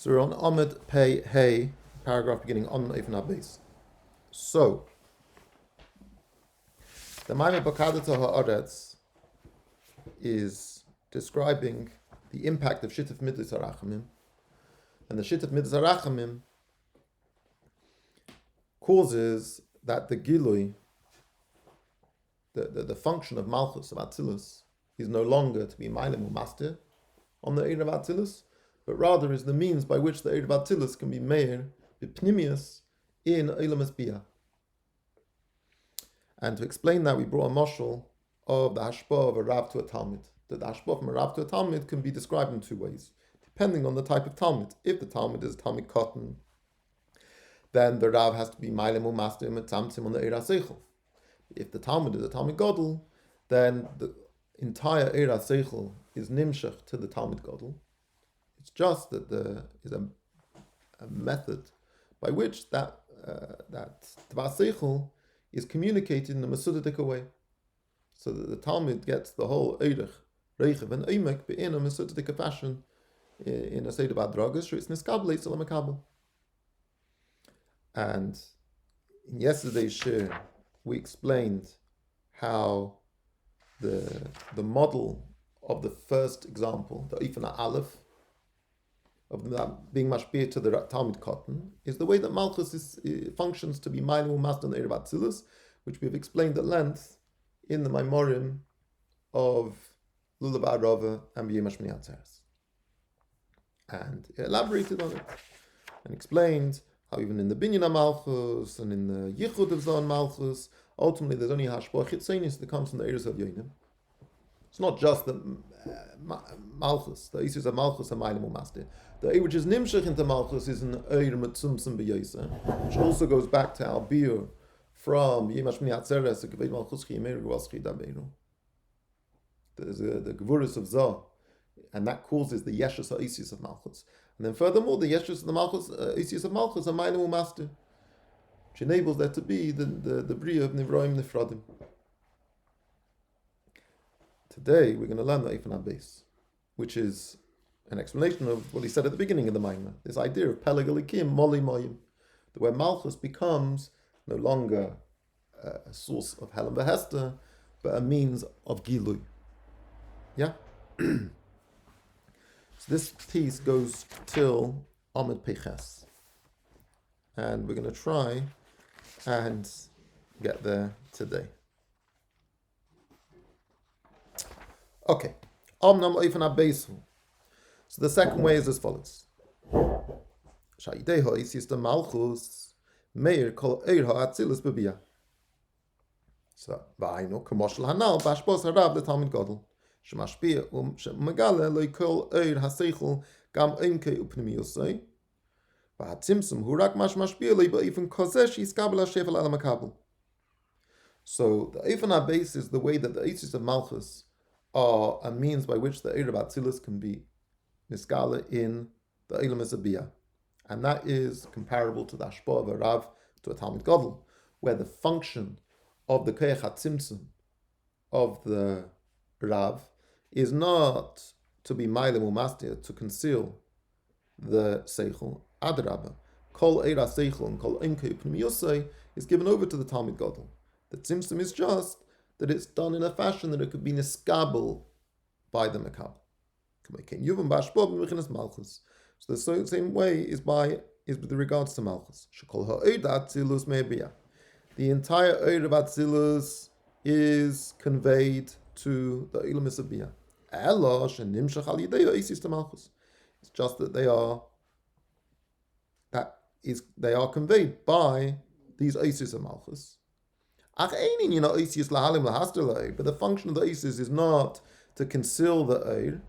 So we're on Amud Pei Hey, paragraph beginning on Eifna base. So the Maimon Pakadeta Ha'aretz is describing the impact of Shittif Midas Harachamim, and the Shittif Midas Harachamim causes that the Gilui, the function of Malchus, of Atzilus, is no longer to be Mailim Master on the Eid of Atzilus, but rather is the means by which the Eid of Atzilus can be Meir, Bipnimius, in Eilam Esbiyah. And to explain that, we brought a mashal of the hashpah of a Rav to a Talmud. That the hashpah from a Rav to a Talmud can be described in two ways, depending on the type of Talmud. If the Talmud is a Talmud Cotton, then the Rav has to be Mailim Master Mitzamtzim on the Eid HaSeichel. If the Talmud is a Talmud Gadol, then the entire Eid HaSeichel is hemshekh to the Talmud Gadol. It's just that there is a method by which that Tva Seichel is communicated in a Mesudadik way, so that the Talmud gets the whole Eirech, Reichev, and Eimek in a Mesudadik fashion, in a state of Adragas, it's Niskabel, Salam Makabel. And in yesterday's shir, we explained how the model of the first example, the Ifana Aleph, of that being mashpir to the Talmud Cotton, is the way that Malchus functions to be Mailim Master on the Erev Atzilus, which we've explained at length in the Maimorim of Lulav Arava and B'Yem Hashmini Atzeres. And he elaborated on it and explained how even in the Binyan Malchus and in the Yichud of Zon Malchus, ultimately there's only Hashpah Chitzenis that comes from the Eretz of Yonim. It's not just the Malchus, the issues of Malchus and Mailim Master. The Eir which is Nimshech into Malchus is an Eir Metzumsim B'Yoseh, which also goes back to our Biur from Yem Hashmini Atzeres, the Geved Malchus Chimeru Gvalschid Abeinu. There's the Gevuris of Zah, and that causes the Yeshus HaIsis of Malchus. And then furthermore, the Yeshus of the Malchus, Isis of Malchus, are Mailim Master, which enables there to be the Bria of Nivroim Nifradim. Today we're going to learn the Eifan HaBeis, which is an explanation of what he said at the beginning of the Maimah, this idea of Peleg Elikim, Moli Moyim, where Malchus becomes no longer a source of Helen Behester, but a means of Gilui. Yeah? So this piece goes till Amud Peches. And we're going to try and get there today. Okay. Omnam Eifan HaBeisu. So the second way is as follows. Shaideho isis the Malchus Meir kol Eir ha'atzilus b'biyah. So v'aynu k'moshel hanal b'ashpos harav l'talmid gadol shemashpia shemagale lo kol Eir ha'seichel gam imke upnimiyosei v'hatzimsum hu rak mashpia lo ba'ifin kozesh yiskabel ha'shevel al makabel. So the Eifan HaBeis is the way that the isis of Malchus are a means by which the Eir of Atzilus can be niskala in the Eilam Esabiyah. And that is comparable to the Ashpah of a Rav to a Talmud Gadol, where the function of the Koyach HaTzimtzum of the Rav is not to be Mailim Umastir, to conceal the Seichel. Adrabah, Kol Eira Seichel and Kol Imke Upnim Yosei is given over to the Talmud Gadol. The Tzimtzum is just that it's done in a fashion that it could be niskabel by the Makab. So the same way is with regards to Malchus. The entire Eid of Atzilus is conveyed to the Eilam Esabiyah. It's just that they are conveyed by these Isis of Malchus. But the function of the Isis is not to conceal the Eid,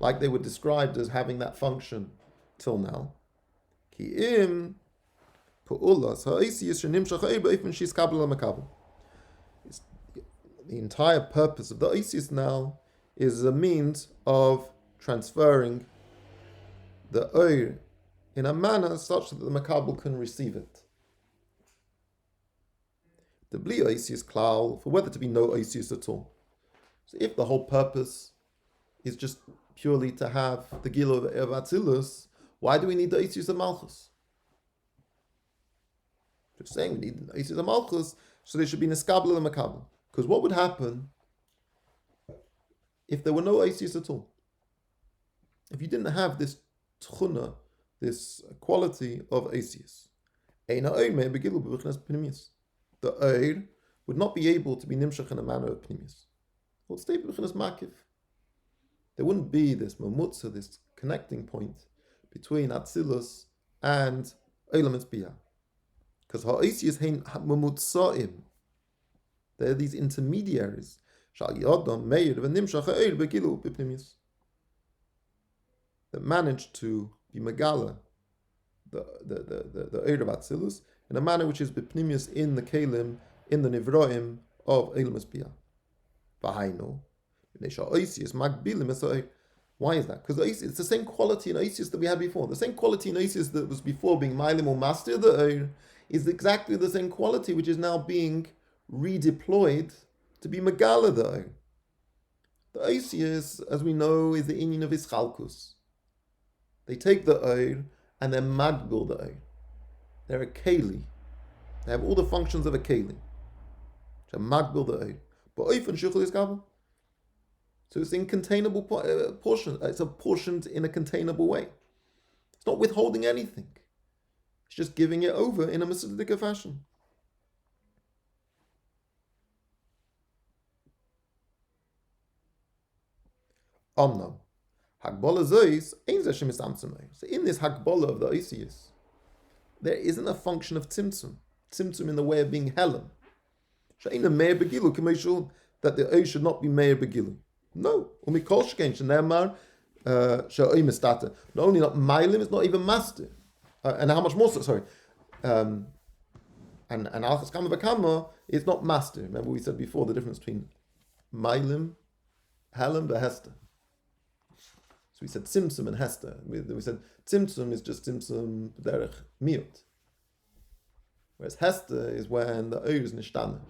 like they were described as having that function till now. The entire purpose of the Isis now is a means of transferring the Eid in a manner such that the Makabel can receive it. The Bli Isis klal, for whether to be no Isis at all. So if the whole purpose is just purely to have the Gilo of Atzilus, Why do we need the Eitzis of Malchus? Just saying we need the Eitzis of Malchus, so there should be Neskabel and Makabel. Because what would happen if there were no Eitzis at all? If you didn't have this tchuna, this quality of Eitzis, the Eir would not be able to be nimshach in a manner of pnimius. Well, stay b'chinas makif. There wouldn't be this mamutza, this connecting point between Atzilus and Olam Etzbiyah. Because ha'oisiyas hein mamutzaim. They're these intermediaries. Shal yodam meir v'nimshach ha'eir begilu b'pnimius. That manage to be megala, the Eir of Atzilus, in a manner which is b'pnimius in the kelim, in the nivroim of Olam Etzbiyah. V'hainu. Why is that? Because it's the same quality in Isis that we had before. The same quality in Isis that was before being Mailim or Master the Eir is exactly the same quality which is now being redeployed to be Megala the Eir. The Isis, as we know, is the inyan of Ischalkus. They take the Eir and they're Magbil the Eir. They're a Keli. They have all the functions of a Keli. They're Magbil the Eir. But Oifen Shuchel is Gabel. So it's in containable portion. It's apportioned in a containable way. It's not withholding anything. It's just giving it over in a Mesidika fashion. Omnam. Hagbola Zois ain't Zeshem is Amtzumay. So in this Hagbola of the Oisius, there isn't a function of Tzimtzum. Tzimtzum in the way of being Helen. She'ina Meir Begilu Kameshul, that the Ois should not be Meir Begilu. No, not only not Mailim, it's not even Master. And how much more so? Sorry. And Alchas Kama Vakama is not Master. Remember we said before the difference between Mailim, Halim, and Hester. So we said Tzimtzum and Hester. We said Tzimtzum is just Tzimtzum Derech Miut. Whereas Hester is when the Oir is Nishtana.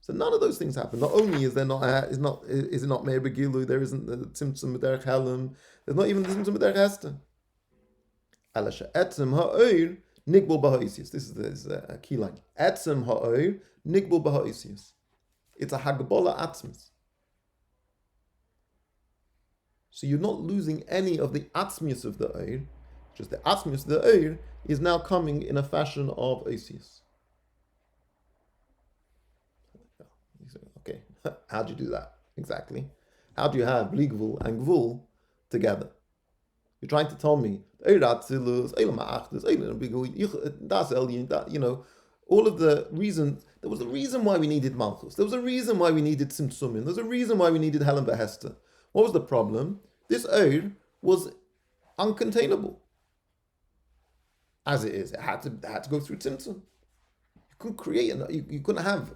So none of those things happen. Not only is it not Meir Begilu, there isn't the Tzimtzum Derech Halim, there's not even the Tzimtzum Derech Hester. Alasha Etzem Ha'oir Nigbul B'Ha'isius. This is a key line. Etzem Ha'oir Nigbul B'Ha'isius. It's a Hagbola Atzmis. So you're not losing any of the Atzmius of the Oir. Just the Atzmius of the Oir is now coming in a fashion of Isius. Okay, how do you do that? Exactly. How do you have Bligvul and Gvul together? You're trying to tell me, all of the reasons. There was a reason why we needed Malchus. There was a reason why we needed Tzimtzumin. There was a reason why we needed Helen Behester. What was the problem? This Eir was uncontainable. As it is, it had to go through Tzimtzum. You couldn't create, you couldn't have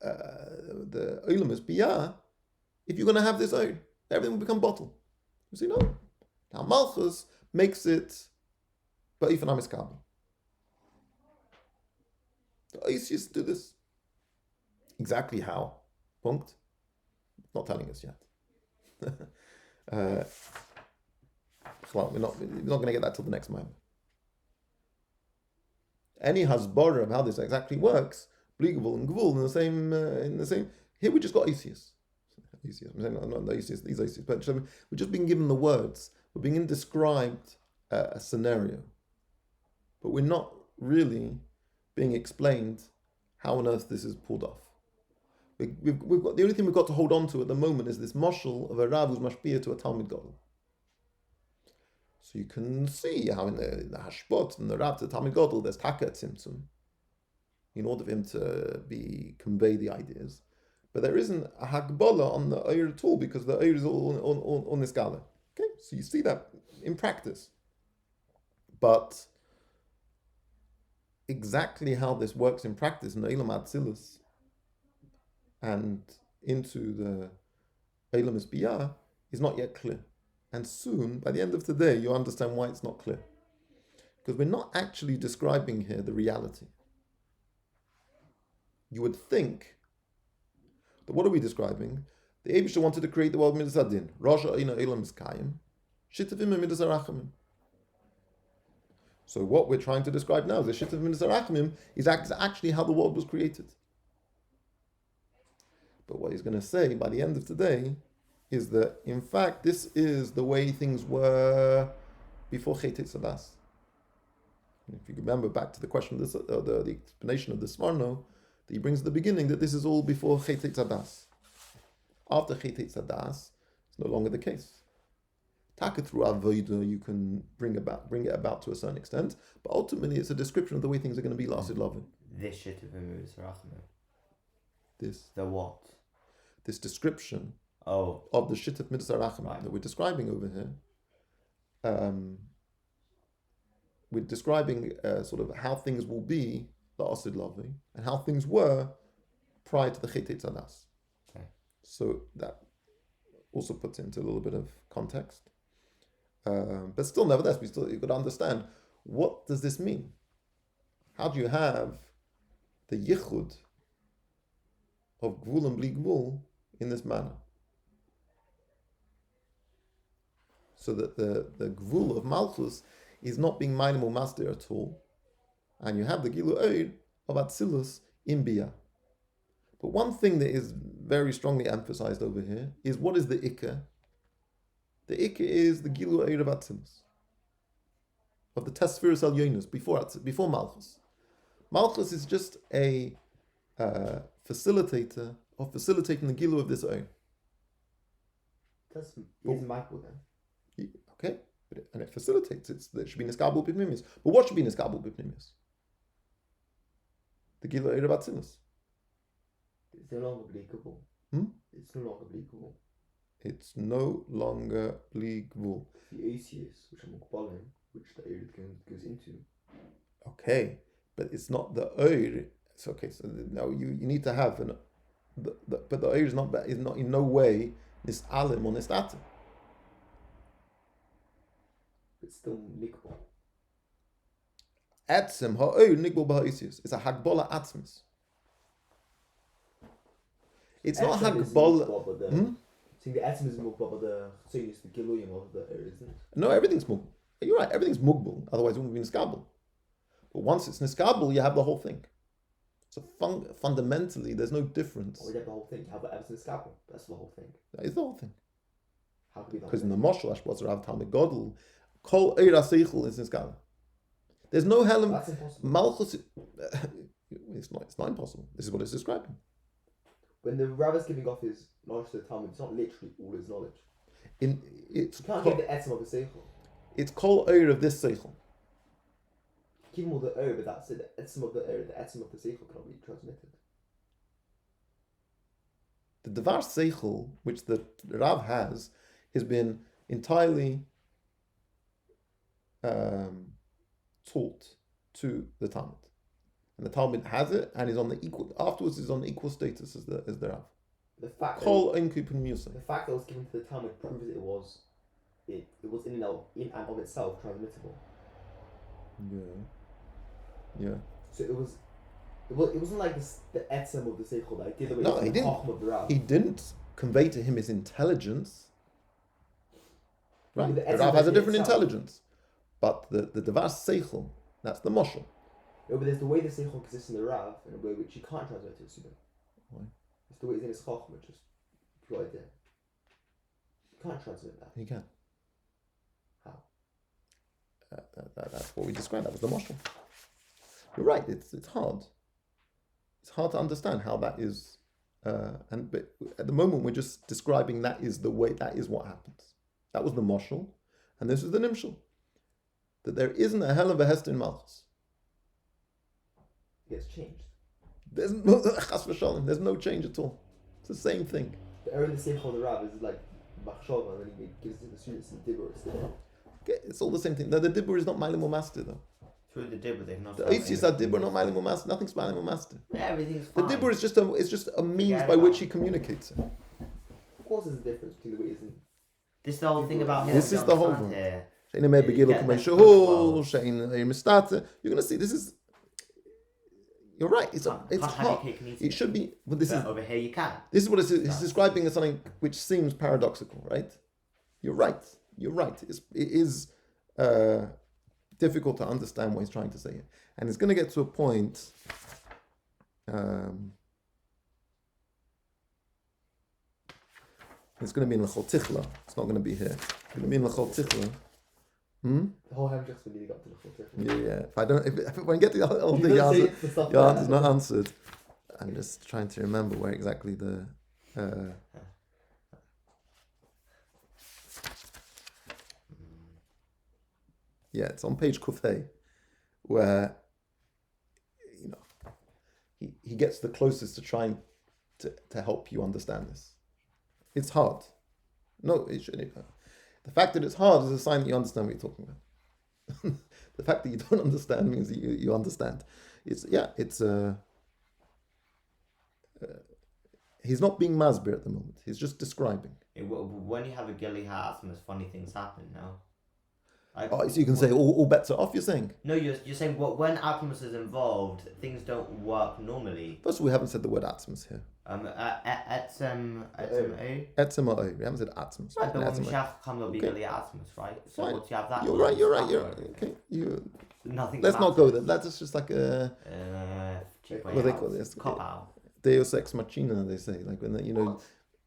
the Olam Etzbiyah if you're going to have this Eir. Everything will become bottle. You see, no. Now Malchus makes it Ba'if and Amiskabel. The Eis used to do this. Exactly how? Punkt. Not telling us yet. We're not going to get that till the next moment. Any hasbara of how this exactly works, Bligavul and Gvul in the same. Here we just got Isius. I'm saying not the Isius, these Isius, but we're just being given the words. We're being described a scenario, but we're not really being explained how on earth this is pulled off. We've got the only thing we've got to hold on to at the moment is this moshel of a Rav who's mashpia to a Talmid Gadol. So you can see how in the Hashbot and the Rav to the Talmid Gadol there's taka tzimtzum in order for him to convey the ideas, but there isn't a hagbola on the Eir at all because the Eir is all on this gala. Okay, so you see that in practice, but exactly how this works in practice in the Eilam Atzilus and into the Eilam Etzbiyah is not yet clear. And soon, by the end of today, you'll understand why it's not clear. Because we're not actually describing here the reality. You would think that what are we describing? The Eibishter wanted to create the world Midas Adin. Rosh Hashanah Eilam Miskayim. Shitavim Midas Arachamim. So what we're trying to describe now, the Shittat Midas Harachmim, is actually how the world was created. But what he's going to say by the end of today is that, in fact, this is the way things were before Chet Tzadas. If you remember back to the question of this, the explanation of the Sforno, that he brings at the beginning, that this is all before Chet Tzadas. After Chet Tzadas, it's no longer the case. Taka through Avodah, you can bring it about to a certain extent, but ultimately it's a description of the way things are going to be lasted loving. This Shittat Midas Harachmim. This. The what? This description of the Shittat Midas Harachmim that we're describing over here. We're describing sort of how things will be la'asid lavi and how things were prior to the Chet Tzadas. Okay. So that also puts into a little bit of context. But still, nevertheless, you've got to understand, what does this mean? How do you have the yichud of gvul and bli gvul in this manner? So that the gvul of malchus is not being minimal master at all, and you have the gilu oid of atzilus in bia. But one thing that is very strongly emphasized over here is, what is the ikka? The ikka is the gilu oid of atzilus, of the tesfiris al yonus before malchus. Malchus is just a facilitator of facilitating the gilu of this oid. That's Michael then. Okay, and it facilitates. There should be niskabel b'pnimis. But what should be niskabel b'pnimis? The gilu oid of atzilus. It's no longer applicable. It's no longer applicable. It's no longer bli-gvul. The ACS, which I'm mukbalim, which the oid goes into. Okay, but it's not the oid. It's okay. So now you need to have but the oid is not in no way this alim or this atim. It's still nikbal. Atzim ha'oid nikbal b'ha'isius. It's a hagbola atzmis. It's not hagbola. So the atom is mukbal, but the chayus, the giluyim of the oid, isn't it? No, everything's mugbal. You're right. Everything's mugbal. Otherwise, it wouldn't be niskabel. But once it's niskabel, you have the whole thing. So fundamentally, there's no difference. Or you have the whole thing. How about everything's niskabel? That's the whole thing. That is the whole thing. How could be the whole Because in thing? the Moshel Ashbaz Rav Talmud Godel, Kol Eira Seichel is niskabel. There's no Helem. That's impossible. Malchus. It's not impossible. This is what it's describing. When the rabbi's giving off his knowledge to the Talmud, it's not literally all his knowledge. You can't give the etzem of the seichel. It's Kol Eira of this Seichel. Give him all the but that's it. The etzem of the seichel cannot be transmitted. The Devar Seichel, which the Rav has been entirely taught to the Talmud. And the Talmud has it, and is on the equal. Afterwards, is on equal status as the Rav. The fact Kol that Enku Musa. the fact that it was given to the Talmud proves that it was in and of itself transmittable. Yeah. So it wasn't like the etzem of the seichel that I did. No, he didn't. Of the Rav. He didn't convey to him his intelligence. Right. The The Rav has a different itself. intelligence, but the Devar Seichel, that's the Moshel. No, but there's the way the seichel exists in the Rav in a way which you can't transmit to a student. Why? It's the way it's in his chachma, which is pure idea. You can't transmit that. You can. How? That's what we described. That was the Moshel. You're right. It's hard. It's hard to understand how that is. But at the moment, we're just describing that is the way. That is what happens. That was the Moshel, and this is the Nimshel. That there isn't a hell of a hester in Malchus. It gets changed. There's no chas v'shalom. There's no change at all. It's the same thing. The error in the seichel of the Rav is like machshava, and then he gives it to the students in Dibur. Okay, it's all the same thing. No, the dibur is not Mailim or Master though. Through the Dibur, they've not. The Oisius are dibur, not Mailim or Master. Nothing's Mailim or Master. Everything's The fine. dibur is just a means Forget by about which it. he communicates it. Of course, there's a difference between the way it's in. This is the whole thing about This is the whole thing. thing. Here. You're gonna see this is. You're right. It's hard. It should be. But this is over here you can. This is what it's describing as something which seems paradoxical, right? You're right. It is difficult to understand what he's trying to say here. And it's going to get to a point. It's going to be in L'chol Tichla. It's not going to be here. It's going to be in L'chol Tichla. The whole hemshech's been leading up to the full difference. Yeah. If when I get to the old thing, your answer's not answered. I'm just trying to remember where exactly the. It's on page Kufay, where he gets the closest to trying to help you understand this. It's hard. No, it shouldn't. The fact that it's hard is a sign that you understand what you're talking about. The fact that you don't understand means that you understand. He's not being masbir at the moment. He's just describing. When you have a Gili Ha'atmas, funny things happen now. So you can say all bets are off, you're saying? No, you're saying when Atmos is involved, things don't work normally. First of all, we haven't said the word atmos here. Etzem Etzem or we haven't said atmos. Right, but when hemshekh come, it'll be Gili Atmos, right? So Fine. once you have that... You're right. Okay. Nothing. Let's not go there. That's just like a... what do they call this? Cop out. Deus ex machina, they say. Like when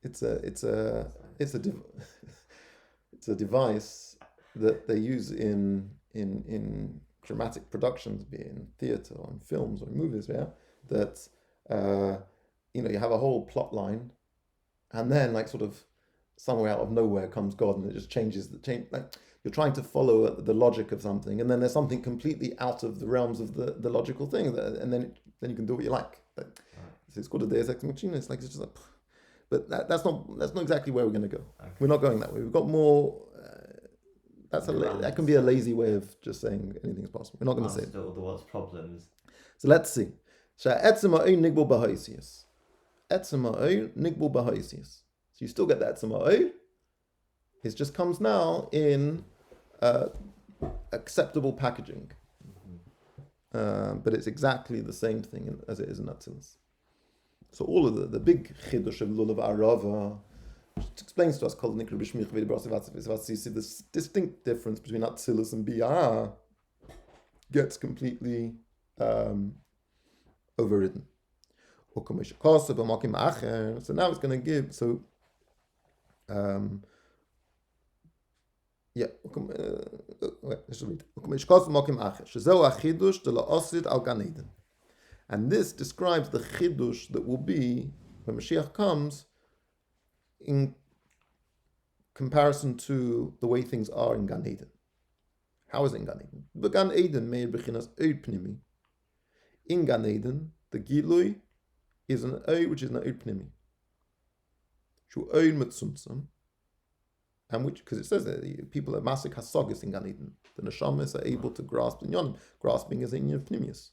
it's a device that they use in dramatic productions, be it in theatre or in films or in movies, that you have a whole plot line, and then like sort of somewhere out of nowhere comes God, and it just changes like you're trying to follow the logic of something, and then there's something completely out of the realms of the logical thing, and then you can do what you like. It's called a Deus ex machina. It's just like, but that's not exactly where we're going to go. Okay. We're not going that way. We've got more. That can be a lazy way of just saying anything's possible. We're not going to say still the world's problems. So let's see. So you still get that etzema. It just comes now in acceptable packaging. But it's exactly the same thing as it is in Atzilus. So all of the big chidush of Lulav Arava explains to us this distinct difference between Atzilus and Biyah gets completely overridden. So now it's going to give and this describes the chidush that will be when Mashiach comes in comparison to the way things are in Gan Eden. How is it in Gan Eden? But Gan Eden meir bechinas oid pnimi. In Gan Eden, the Gilui is an oid which is an oid pnimi. Shu oid mitzumtzum. And which, because it says that the people at Masik Hasogis in Gan Eden, the Neshamas are able to grasp in Yonim. Grasping is in Yin of Pnimius.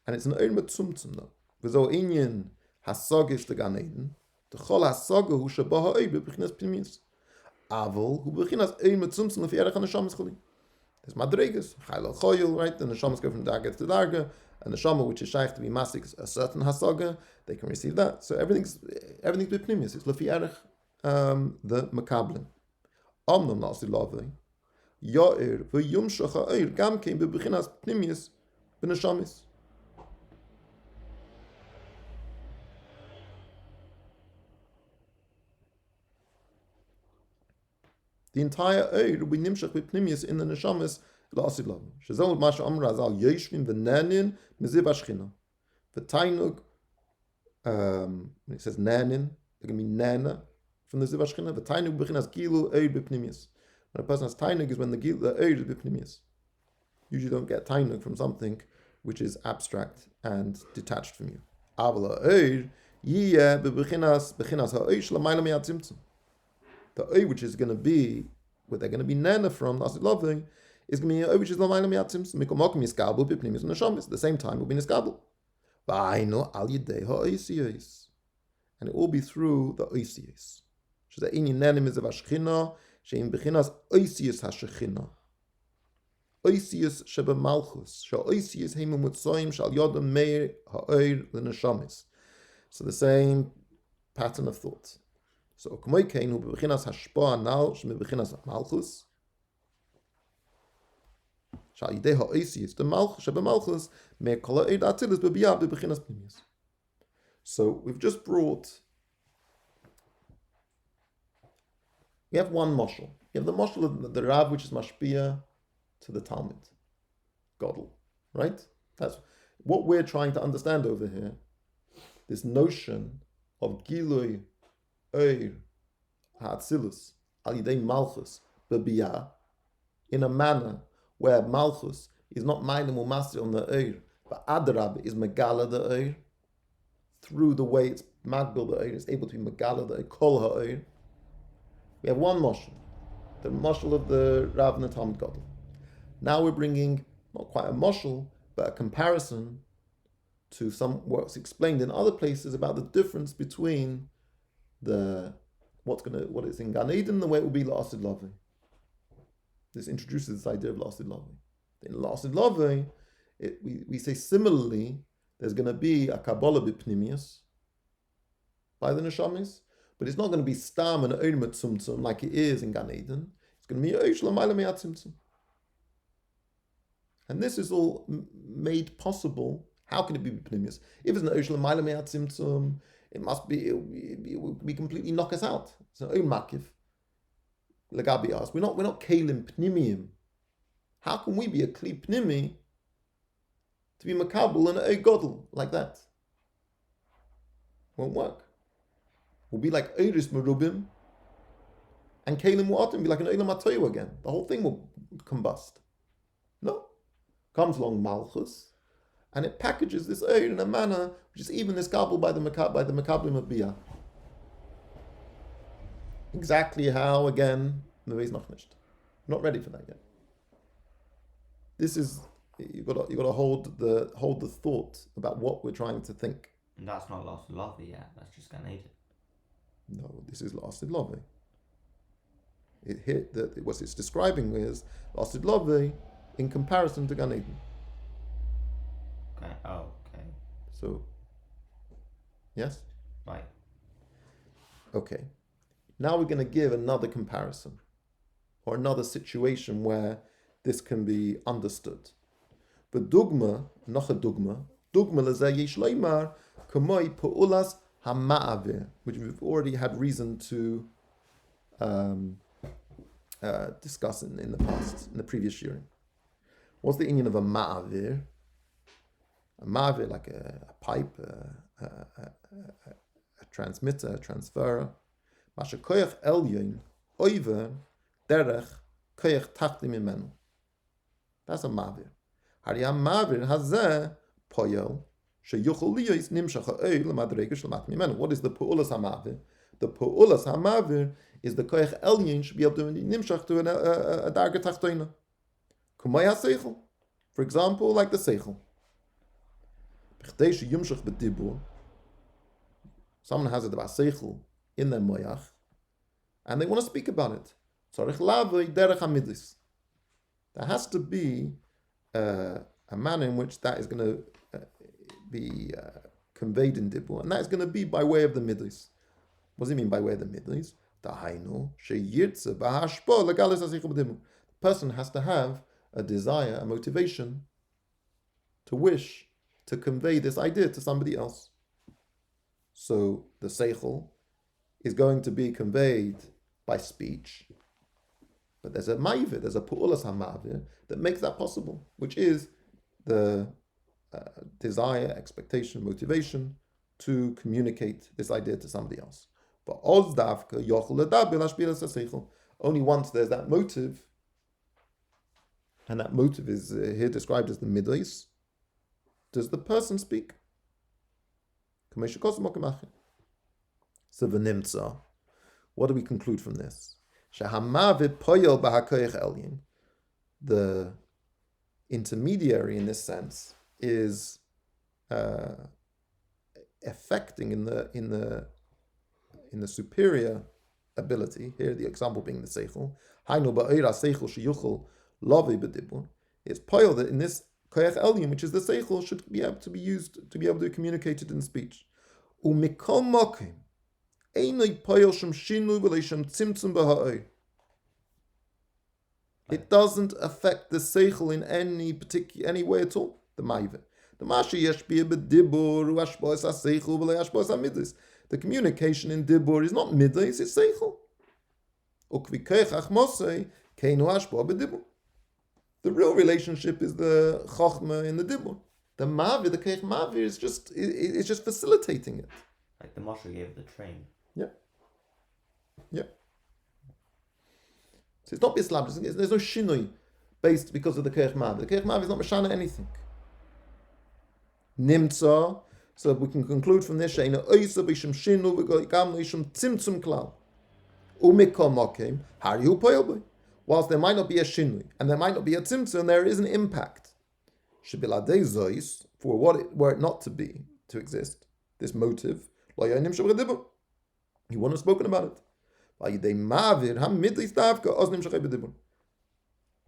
And it's an oid mitzumtzum though. V'zo Inyan Hasogis the Gan Eden, the Chol Hasoga hu shabaha oid bechinas pnimius. Aval hu bechinas oid mitzumtzum lefi erech ha-Neshamas choli. There's Madregas, Chayil al-Choyil, right? The Neshamas go from Darga to Darga, and the Neshama, which is shaykh to be Masik, a certain Hasoga, they can receive that. So everything's b'pnimius. It's lefi erech the Makablim. Omnam nasi lavei, Yair v'yumshach ha'oir gam kein bebechinas pnimius b'neshamis. The entire oir will be nimshach b'pnimius in the neshamis la'asi lavei. Shezol masha amra azal yeshvim v'nanin miziv hashchina. V'tainug, when it says nanin, they're going to be nana, from the Ziv HaShechina, the Tainug bechinas gilu oid b'pnimius. When a person has Tainug is when the oid is b'pnimius. Usually don't get Tainug from something which is abstract and detached from you. Aval ha'oid yiyeh bechinas ha'oid sh'lamayla mi'atzimtzum. The oid which is going to be, where they're going to be nana from, that's lovely, is going to be an oid which is l'mayla mi'atzimtzum. Mikol mokim yiskabel b'pnimius v'neshamis. At the same time, it will be niskabel. V'ayno al yidei ha'oisiyos. And it will be through the oisiyos. שזה עניינם מזה והשכינה, שהם בכינס אויסיוס השכינה. אויסיוס שבמלכוס, שהאויסיוס הם מוצאים שעל ידם מאיר האויר לנשמס. So the same pattern of thought. So כמו כן הוא בבכינס השפוע הנ"ל, שמבכינס המלכוס, So we've just brought. We have one moshel. You have the moshel of the Rav, which is mashpia to the Talmud, Godel, right? That's what we're trying to understand over here. This notion of Gilui Eir Ha'atzilus Al Yidei Malchus B'Biyah, in a manner where Malchus is not Mailim U'Masir on the Eir, but Adrab is Megala the Eir, through the way it's Magbil the Eir, it's able to be Megala the Eir, Kol HaEir. We have one moshel, the moshel of the Rav and the Talmud Gadol. Now we're bringing not quite a moshel, but a comparison to some what's explained in other places about the difference between what is in Gan Eden and the way it will be La'asid Lavi. This introduces this idea of La'asid Lavi. In La'asid Lavi, we say similarly, there's going to be a Kabbalah b'pnimius by the Neshamis, but it's not going to be Stam and Oir Tzumtzum like it is in Gan Eden. It's going to be Oish L'mayla Me'at Tzimtzum. And this is all made possible. How can it be b'pnimius? If it's an Oish L'mayla Me'at Tzimtzum, it will be completely knock us out. It's an own makif. Legabi asks, we're not kalim pnimium. How can we be a kli pnimi to be makabel and a godel like that? Won't work. We'll be like Eiris Merubim, and Kalim Mu'atim be like an Eilam Atoyu again. The whole thing will combust. No. Comes along Malchus, and it packages this Eir in a manner which is even this Kabul by the Makablim of Biyah. Exactly how, again, the way is not finished. Not ready for that yet. This is, you've got to hold the thought about what we're trying to think. And that's not La'asid Lavi yet, that's just Gan Eden. No, this is La'asid Lavi. What it's describing is La'asid Lavi in comparison to Gan Eden. Okay. Oh, okay. So, yes? Right. Okay. Now we're going to give another comparison or another situation where this can be understood. But dugma, noch a dugma lezeh yesh leimar kamoi pu'ulas hama'avir, which we've already had reason to discuss in the past, in the previous year. What's the inyan of a ma'avir? A ma'avir, like a pipe, a transmitter, a transferer. Masha koyach elyon over derech koyach tachtim imenu. That's a ma'avir. Hari ma'avir hazeh poyel sheyuchol liyos nimshach ha'oil l'madrega shel imenu. What is the pu'ulas ha'ma'avir? The pu'ulas ha'ma'avir is the koyach elyon should be able to nimshach to a darga tachtoina. Kumay ha'seichel. For example, like the seichel. B'chdei sheyumshach b'dibur. Someone has it about seichel in their moyach, and they want to speak about it. Tzarich lavei derech hamidlis. There has to be a manner in which that is going to be conveyed in dibur, and that is going to be by way of the midlis. What does it mean by way of the midlis? The person has to have a desire, a motivation, to wish to convey this idea to somebody else. So the seichel is going to be conveyed by speech, but there's a ma'ivir, there's a pu'ulas ha'ma'avir that makes that possible, which is the desire, expectation, motivation to communicate this idea to somebody else. But only once there's that motive, and that motive is here described as the midlis, does the person speak. So v'nimtza, what do we conclude from this? The intermediary in this sense is affecting in the superior ability. Here, the example being the seichel. It's poil that in this koyach elyon, which is the seichel, should be able to be used to be able to communicate it in speech. Umikol mokim. But It doesn't affect the seichel in any way at all. The ma'iveh. The mashi yeshpia b'dibur u'ashpois ha'seichel v'le'ashpois ha'midlis. The communication in dibur is not midlis, it's seichel. Ukvikeich achmosei keinu ashpoa b'dibur. The real relationship is the chochma in the dibur. The ma'avir, the keich ma'avir, is it's just facilitating it. Like the Moshe gave the train. Yeah. So it's not bislab. There's no shinui based because of the keich ma'avir. The keich ma'avir is not mashana anything. Nimtza. So we can conclude from this she'ena oisa b'shim shinu v'gam l'ishim tzimtzum klal. Umikol mokim harihu poyel boy. Whilst there might not be a shinui and there might not be a tzimtzum, there is an impact. Shebiladei zois, for were it not to exist, this motive, he wouldn't have spoken about it.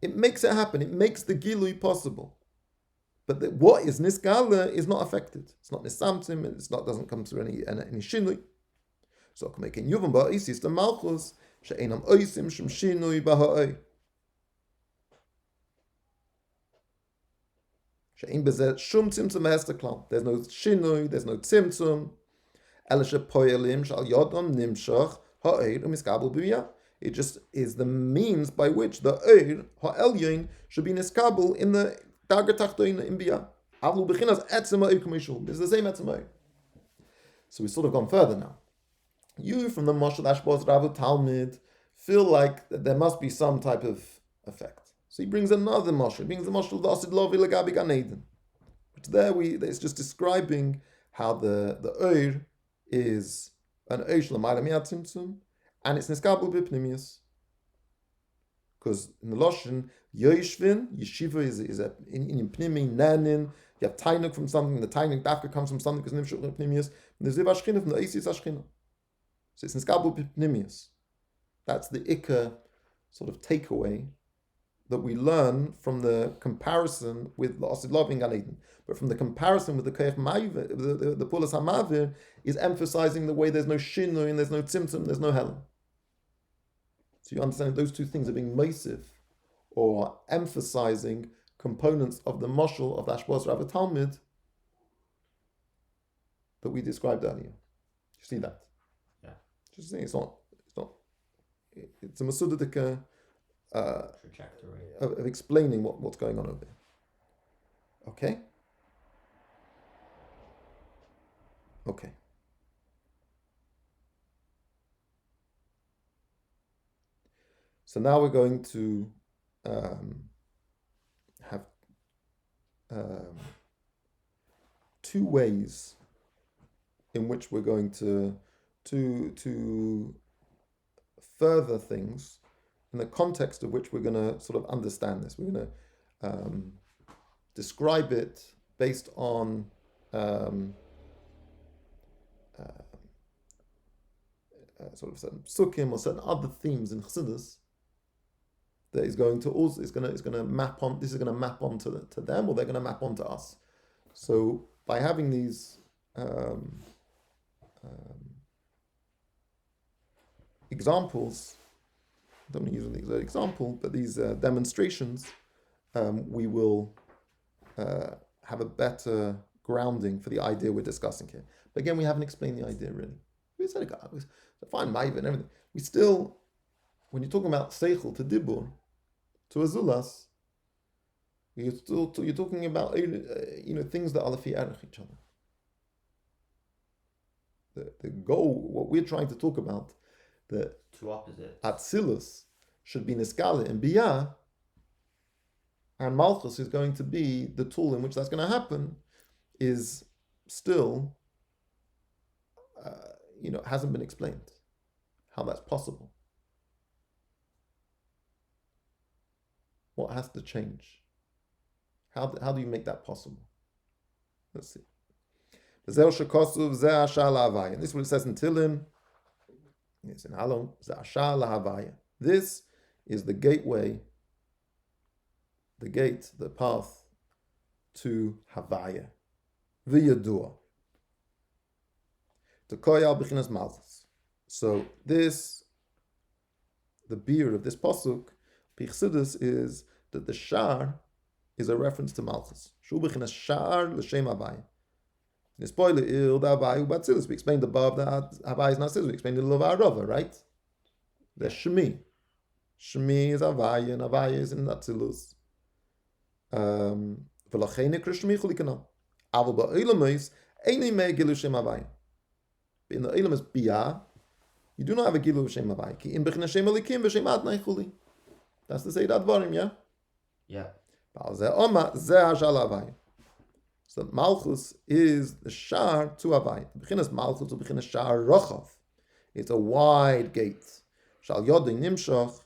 It makes it happen. It makes the gilui possible. But what is niskala is not affected. It's not nisamtim. It's not doesn't come through any shinui. So making yuvam ba'is the malchus she'enam oisim shem shinui ba'ha'oi. She'en bezet shum tzimtzum hester klal. There's no shinui. There's no tzimtzum. Elisha poyelim shal yodam nimshach ha'eir u'miskabel b'viyah. It just is the means by which the eir ha'elyon should be niskabel in the dagar tachtoin in biyah. Avlu b'chinas etzem ha'eir k'mishul. This is the same etzem ha'eir. So we've sort of gone further now. You from the Moshe Ashbos Ravu Talmud feel like that there must be some type of effect. So he brings another Moshe. He brings the Moshe of the Asid Lovi Lagabi Gan Eden. But there it's just describing how the Eir is an Eir Shlamaila Miyat Tzimtzum and it's Niskabel B'Pnimius. Because in the Loshen, Yoishvin, Yeshiva is in Pnimi, Nanin, you have Tainuk from something, the Tainuk Dafka comes from something because Nimshuk Pnimius, and the Ziv Ashchina from the Eisis Ashchina. So it's Niskabu Pnimius. That's the Ikka sort of takeaway that we learn from the comparison with the Asid Lov in Gan Eden. But from the comparison with the Keich Ma'ivir, the Pulas HaMavir, is emphasizing the way there's no Shinui and there's no Tzimtzum, there's no Helen. So you understand those two things are being massive or emphasizing components of the Moshel of the Ashbos Rav Talmud that we described earlier. You see that? Yeah. Just saying, it's a Masudadika Trajectory. of explaining what's going on over there. Okay? Okay. So now we're going to have two ways in which we're going to further things in the context of which we're going to sort of understand this. We're going to describe it based on sort of certain psukim or certain other themes in Chassidus that is going to also is going to map on. This is going to map onto to them, or they're going to map onto us. So by having these examples, I don't want to use an exact example, but these demonstrations, we will have a better grounding for the idea we're discussing here. But again, we haven't explained the idea really. We said it, fine, Maiva and everything. We still, when you're talking about Seichel to Dibur, to Azulas, you're talking about things that are lefi erech each other. The goal, what we're trying to talk about, that Two opposites. Atzilus should be Niskala and Biyah, and Malchus is going to be the tool in which that's going to happen, is still, hasn't been explained how that's possible. What has to change? How do you make that possible? Let's see. And this is what it says in Tilim. It's in Halom. This is the gateway, the path to Havaya. V'yadua. To koyal b'chinas malchus. So the beer of this pasuk, Pichsidus is that the shar is a reference to Malchus. Shu b'chinas shar l'shem Havaya. In spoiler il da Havaya u'batzilus. We explained above that Havaya is not Tzilus. We explained the Lova Arova, right? The Shemi. Shemi is Havaya and Havaya is in Atzilus. V'lachei nikra Shemi chulikana. Aval ba'olamais eini mei gilu shem Havaya. In the Olam is Biyah. You do not have a gilu of Shem Havaya. Ki im b'chinas Shem Elikim v'Shem Adnai chuli. That's to say that Dvarim, yeah? Yeah. So Malchus is the shar to Havaya. B'chinas Malchus b'chinas shar rochav. It's a wide gate. Shal yodei nimshach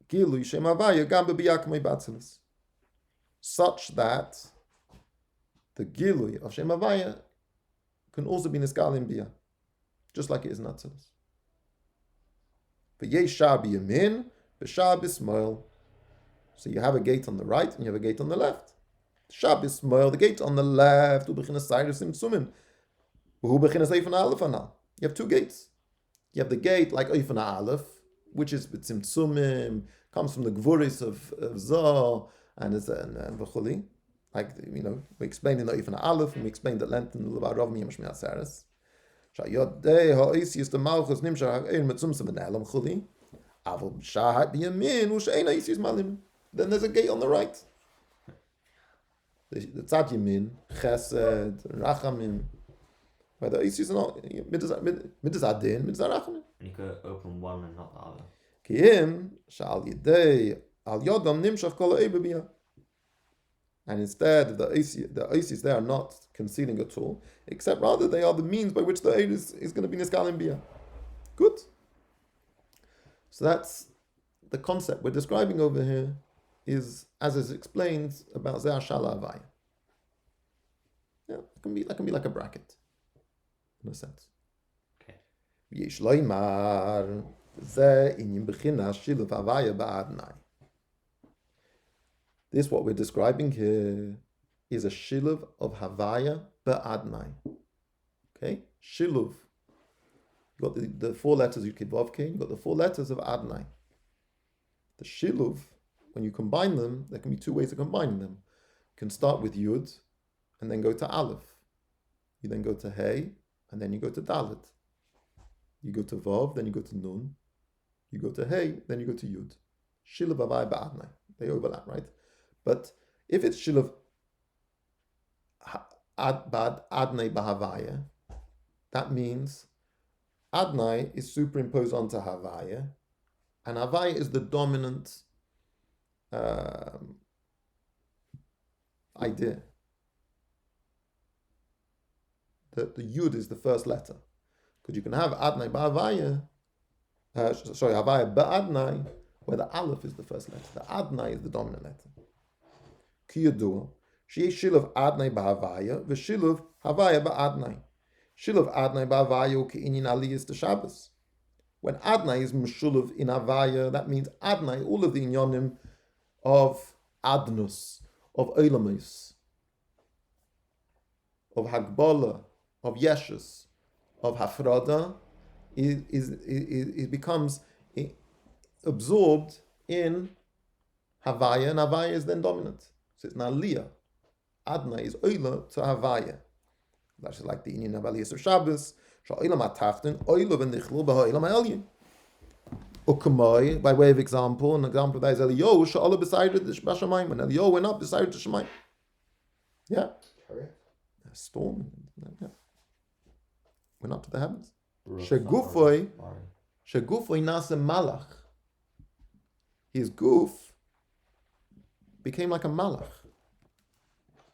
gilu Shem Havaya gam b'biyah k'mei batzilis. Such that the gilu of Shem Havaya can also be niskal in biyah, just like it is in Atzilus. But yesh shar b'yamin, v'shar b'smoil. So you have a gate on the right and you have a gate on the left. Shar b'smoil, the gate on the left, hu b'chinas sayrus imtsumim, hu b'chinas eifan aleph anal. You have two gates. You have the gate like eifan aleph, which is b'tzimtzumim, comes from the gvuris of Zoh and v'chuli. Like, you know, we explained in the Eifan Aleph, and we explained that length in the Leva Rov Miyam Shmi Atzeres. Shayodei ha'isi the Malchus nimshar ha'ein metzumsim and elam chuli. Avol b'shahat b'yamin u'she'ein ha'isi malim. Then there's a gate on the right. The tzad yamin, chesed, rachamim. Where the isi is not midas adin, midas rachamim. And you could open one and not the other. Ki'im sha'al yidei al yodam nimshach kol ha'eba b'yah. And instead, the Isis there are not concealing at all, except rather they are the means by which the Eid is going to be Niskal and Biyah. Good. So that's the concept we're describing over here, is as is explained about Zeh Shala Havaya. Yeah, that can be like a bracket, in a sense. Okay. Yesh loymar Zeh inyim b'chinas shiluv Havaya ba'adnai. This, what we're describing here, is a shiluv of Havaya ba'adnai. Okay? Shiluv. You've got the four letters Yud Vav Kei, you've got the four letters of Adnai. The shiluv, when you combine them, there can be two ways of combining them. You can start with Yud, and then go to Aleph. You then go to Hey, and then you go to Dalet. You go to Vav, then you go to Nun. You go to Hey, then you go to Yud. Shiluv Havaya ba'adnai. They overlap, right? But if it's shiluv adnai b'havaya, that means adnai is superimposed onto havaya, and havaya is the dominant idea. The yud is the first letter, because you can have adnai b'havaya, havaya b'adnai, where the aleph is the first letter. The adnai is the dominant letter. Kiyadua, sheyesh shiluv adnai b'havaya, v'shiluv havaya ba'adnai. Shiluv adnai b'havaya ke'inyin aliyas to Shabbos. When adnai is meshuluv in havaya, that means adnai, all of the inyonim of adnus, of olamis, of hagbala, of yeshus, of hafrada, it becomes absorbed in havaya, and havaya is then dominant. So it's now Aliyah. Adna is Oila to Havaya. That's just like the Inyan of Aliyah of Shabbos. Sha'olam ha'tachton, Oila v'nichlu b'ha'olam ha'elyin. Ukamoi, by way of example, an example of that is Eliyahu, Sha'olam b'sayred the Sh'bashamayim. When Eliyahu went up, b'sayred the Shemayim. Yeah? A storm. Yeah. Went up to the heavens. Shegufoi nasa malach. His goof became like a malach,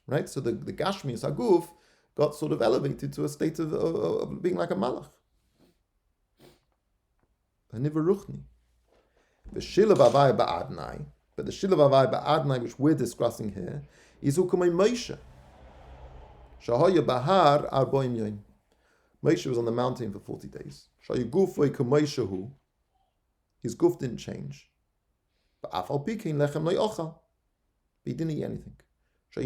right? So the Gashmi Saguf got sort of elevated to a state of being like a malach. A nivaruchni. The shilav avai ba'adnai, but the shilav avai ba'adnai which we're discussing here is ukumay Moshe. Shahaya bahar arboim yoim. Moshe was on the mountain for 40 days. Shayugufay kumayshahu. His guf didn't change. But afal pikein lechem loy ochal. He didn't eat anything. He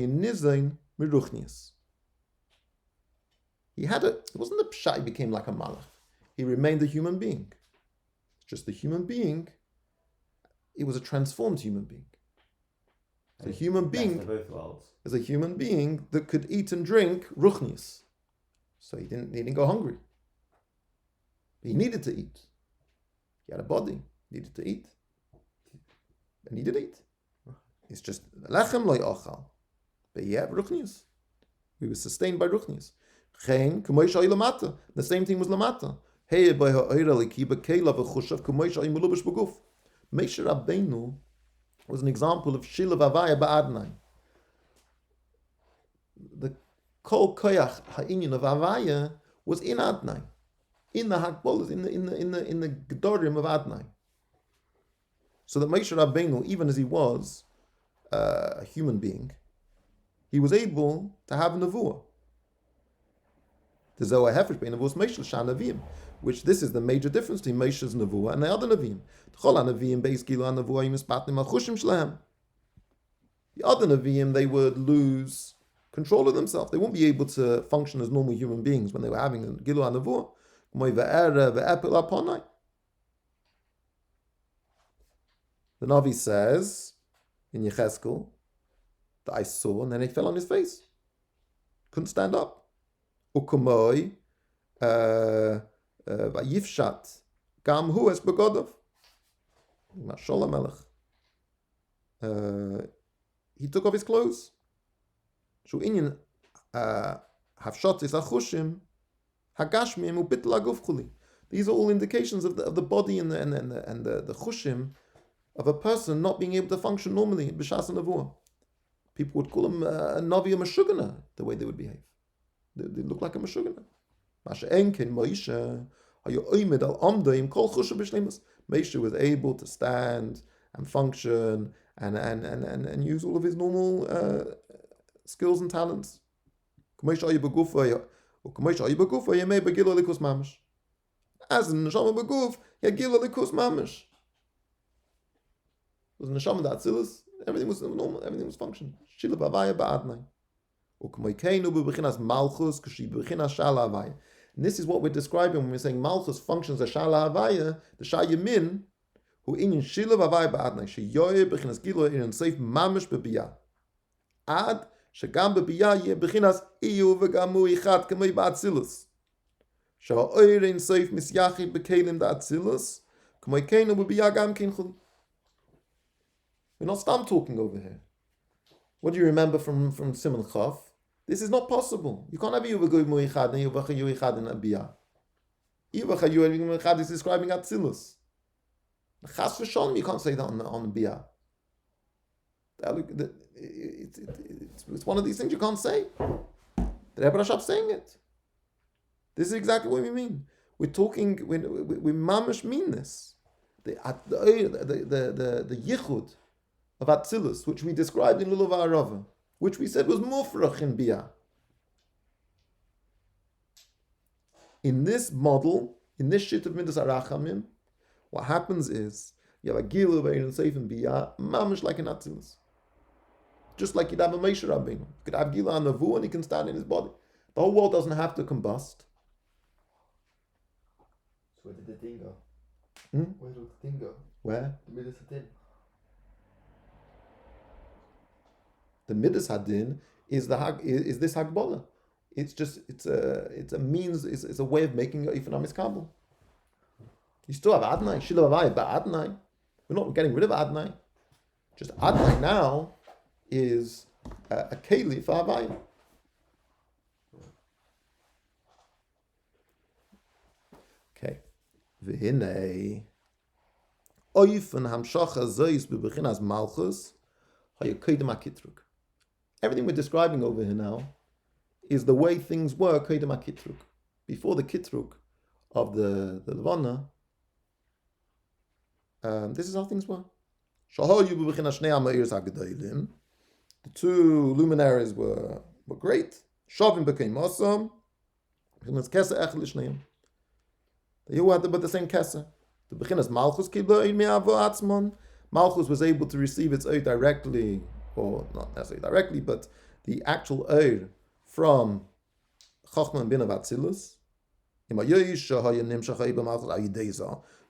had it wasn't the pshat he became like a malach. He remained a human being. It's just the human being it was a transformed human being. It's a human being. Best of both worlds. Is a human being that could eat and drink ruchnius. So he didn't go hungry. He needed to eat. He had a body, needed to eat. And he did eat. It's just lechem loy ochal. But he had ruchnius. He was sustained by ruchnius. Chen k'moy shai lamata. The same thing was lamata. Hey by ha'oira likiba kela v'chushav k'moy shai melubash b'guf. Moshe Rabbeinu was an example of shilav avaya ba'adnai. The kol koyach ha'inyan of avaya was in Adnai, in the hakbolas, in the gedorim of Adnai. So that Moshe Rabbeinu, even as he was a human being, he was able to have nevuah. The Zohar Hefesh bein nevuos Moshe shan neviim, which this is the major difference between Moshe's nevuah and the other neviim. The other neviim, they would lose control of themselves. They won't be able to function as normal human beings when they were having a gilu nevuah. The Navi says in Yecheskel that I saw, and then he fell on his face. Couldn't stand up. Ukumoi vayifshat gam hu es begodov. Mashal Melech. He took off his clothes. Shu inyan hafshatis achushim hagashmim ubitl aguf chuli. These are all indications of the body and the chushim of a person not being able to function normally in b'shas and nevuah. People would call him a navi, a meshugana, the way they would behave. They look like a meshugana. Moshe was able to stand and function and use all of his normal skills and talents. As in neshama beguf, yagil alikus mamish. Was neshama da'atzilus. Everything was normal. Everything was functioning. Shilav avaya ba'adnai. And this is what we're describing when we're saying Malchus functions as Shala Havaya, the Shayamin, who in Shilav Havaya ba'adnai, sheyoye b'chinas gilo in seif mamish b'biyah. Ad shegam b'biyah yeh b'chinas iyu v'gamu ichad k'mei ba'atzilus. Sha'oir in seif misyachid b'kelim da'atzilus, k'mei keinu b'biyah gam kinchul. We're not stam talking over here. What do you remember from Simon Chaf? This is not possible. You can't have Yuvagoy Muichad and Yuvacha Yuichad in Abiyah. Yuvacha Yuichad is describing Atzilus. Chas v'shalom, you can't say that on Biyah. It's one of these things you can't say. The Rebbe Rashab saying it. This is exactly what we mean. We're talking, we mamish mean this. The yichud of Atzilus, which we described in Lulav Ha'arava, which we said was mufrach in Biyah. In this model, in this shit of Midas Arachamim, what happens is you have a gilu ve'in seif in Biyah, mamish like an Atzilus. Just like you'd have a Moshe Rabbeinu. You could have gilu on Navu and he can stand in his body. The whole world doesn't have to combust. So where did the thing go? Where did the thing go? Where? The Midas Hadin. The Midas Hadin is this Hagbola. It's a means, it's a way of making your economic kabel. You still have Adnai, Shilav Avai, but Adnai. We're not getting rid of Adnai. Just Adnai now is a Keli for Avai. Okay. V'hinei oifen hamshacha zois b'bechinas malchus hayakodim hakitruk. Everything we're describing over here now is the way things were kodim hakitruk. Before the kitruk of the Levana, this is how things were. The two luminaries were great. Shavim became awesome. They all had the same kesa. The bechinas Malchus Malchus was able to receive its oil directly, or not necessarily directly, but the actual oil from Chachma and Bin of Atzilus.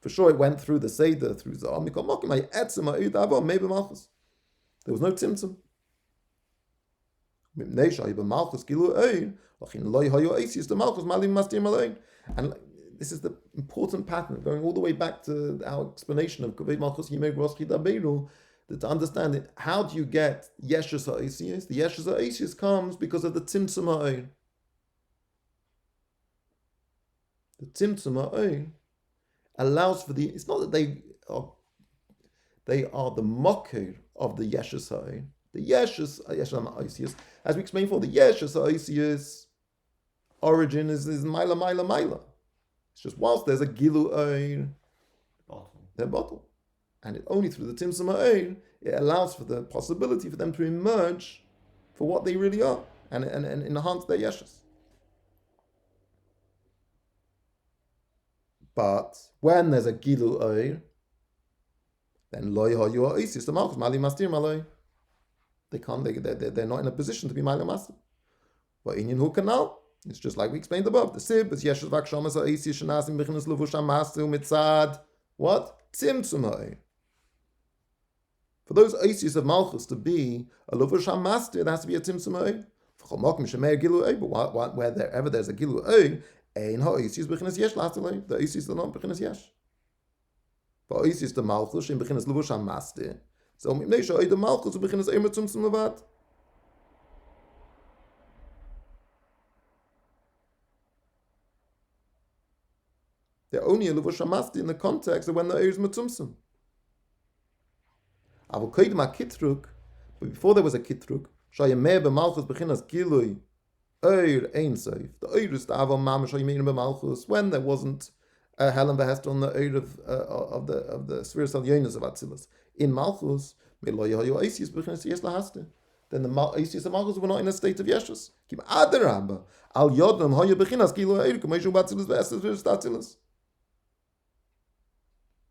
For sure, it went through the Seder, through Zah. There was no Tzimtzum. And this is the important pattern, going all the way back to our explanation of Kavod Malchus Yimei Rosh Chidaberu, that to understand it, how do you get Yeshus HaOsius? The Yeshus HaOsius comes because of the Tzimtzum HaOin. The Tzimtzum HaOin allows for it's not that they are the mocker of the Yeshus HaOin. The Yeshus HaOsius, as we explained before, the Yeshus HaOsius origin is Maila, Maila, Maila. It's just whilst there's a Gilu Ein, they're bottle. And it only through the Tzimtzum Ein, it allows for the possibility for them to emerge for what they really are and enhance their Yeshus. But when there's a Gilu Ein, then Loi HaYu HaOsius, the Malchus, Mali Mastir Maloi. They're not in a position to be Maila Mastir. But Inyan Hu Kanal, it's just like we explained above. The Sib is Yeshus Vakshamas HaOsius Shanasim B'chinas Levush HaMastu Mitzad. What? Tzimtzum HaOin. For those Oisius of Malchus to be a Levush HaMaster, there has to be a Tzimtzum HaOin. But wherever there's a Gilu Oin, Ein HaOisius B'chinas Yesh Lastelei. The Oisius are not B'chinas Yesh. But Oisius the Malchus in B'chinas Levush HaMaster. So Mipnei Sha'oi the Malchus B'chinas Eimer Tzimtzum Levad. They're only a Levush HaMasti in the context of when the Eir is Metzumsum. But before there was a Kitruk, Shayameh b'Malchus b'chinas Gilui Eir Ein Seif. The Eir is the Avam Mama Shayameh b'Malchus when there wasn't a Helen v'Hester on the Eir of the Spheres of Yonis of Atzilus. In Malchus, then the Eisius of Malchus were not in a state of Yeshus. Keep Adarabba Al Yodam Hoya b'chinas Gilui Eir K'meishu Batzilus v'Hester Spheres Atzilus.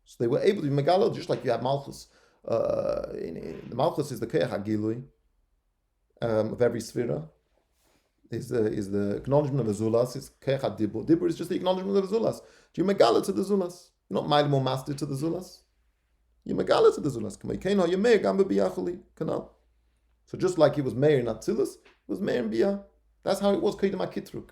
So they were able to be megalo, just like you have Malchus. The Malchus is the Keach HaGilui of every Sphira. Is the acknowledgement of the Zulas. It's Keach HaDibur. Dibur is just the acknowledgement of the Zulas. Do you megalo to the Zulas? You're not Mailim or Master to the Zulas. You megalo to the Zulas. So just like he was Meir in Atzilus, he was Meir in Biyah. That's how it was Kedem HaKitruk.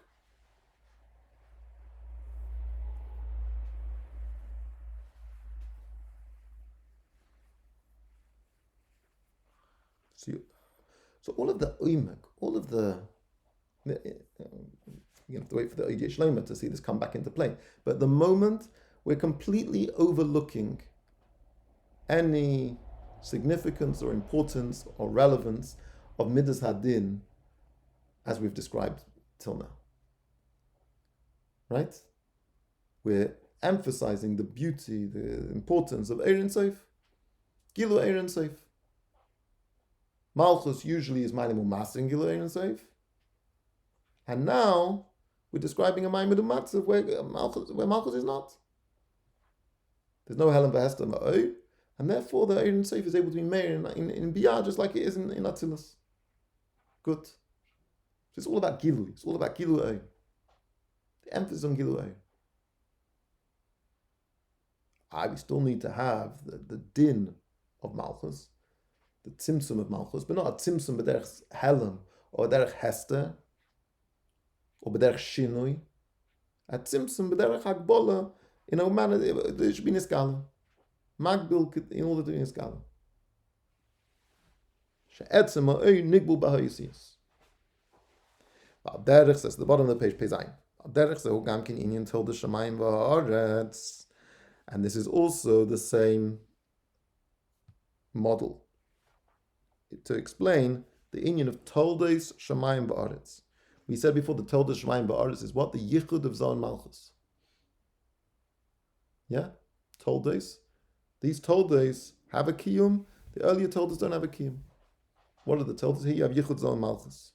So all of the oimek, all of the you have to wait for the Oidei Shlomo to see this come back into play. But at the moment, we're completely overlooking any significance or importance or relevance of Midas Hadin as we've described till now. Right? We're emphasizing the beauty, the importance of Eir Seif, Gilu Eir Seif. Malchus usually is Mailim U'Masin Gilu Eir Seif. And now we're describing a Maimed U'Matzav where Malchus is not. There's no Helen V'Hester Ma'oi, and therefore the Eir Seif is able to be made in Biyah just like it is in Atzilus. Good. So it's all about Gilu. It's all about Gilu Eir. The emphasis on Gilu Eir. We still need to have the din of Malchus, the tzimtzum of Malchus, but not a tzimtzum b'derech Helen or b'derech Hester or b'derech Shinui. A tzimtzum b'derech Hagbola in a manner there should be niskala. Magbil in order to be niskala. She'etzem ha'oy nigbu b'ha'yisiyas. Derech says the bottom of the page, Pezayin. Derech zehu gam kin inyan tol the shamayim v'ha'aretz. And this is also the same model to explain the inyan of Toldes Shamayim Ba'aretz. We said before the Toldes Shamayim Ba'aretz is what? The Yichud of Zon Malchus. Yeah? Toldes. These Toldes have a Kiyum. The earlier Toldes don't have a Kiyum. What are the Toldes? Here you have Yichud Zon Malchus.